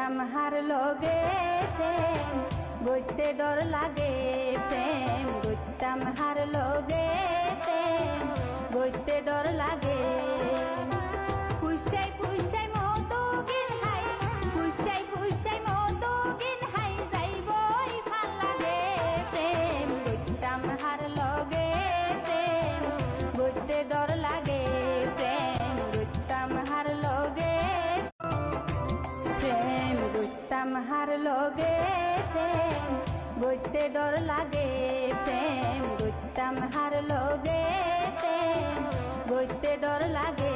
বুঝতাম হার লগে প্রেম গইতে ডর লাগে প্রেম বুঝতাম হার লগে প্রেম গইতে ডর লাগে পুষাই পুষাই মতো গিন হাই পুষাই পুষাই মতো গিন হাই যাইবই ভাল লাগে প্রেম বুঝতাম হার লগে প্রেম গইতে ডর লাগে প্রেম বুঝতাম হার লগে প্রেম বুঝতাম হার লগে প্রেম গইতে ডর লাগে প্রেম বুঝতাম হার লগে প্রেম গইতে ডর লাগে।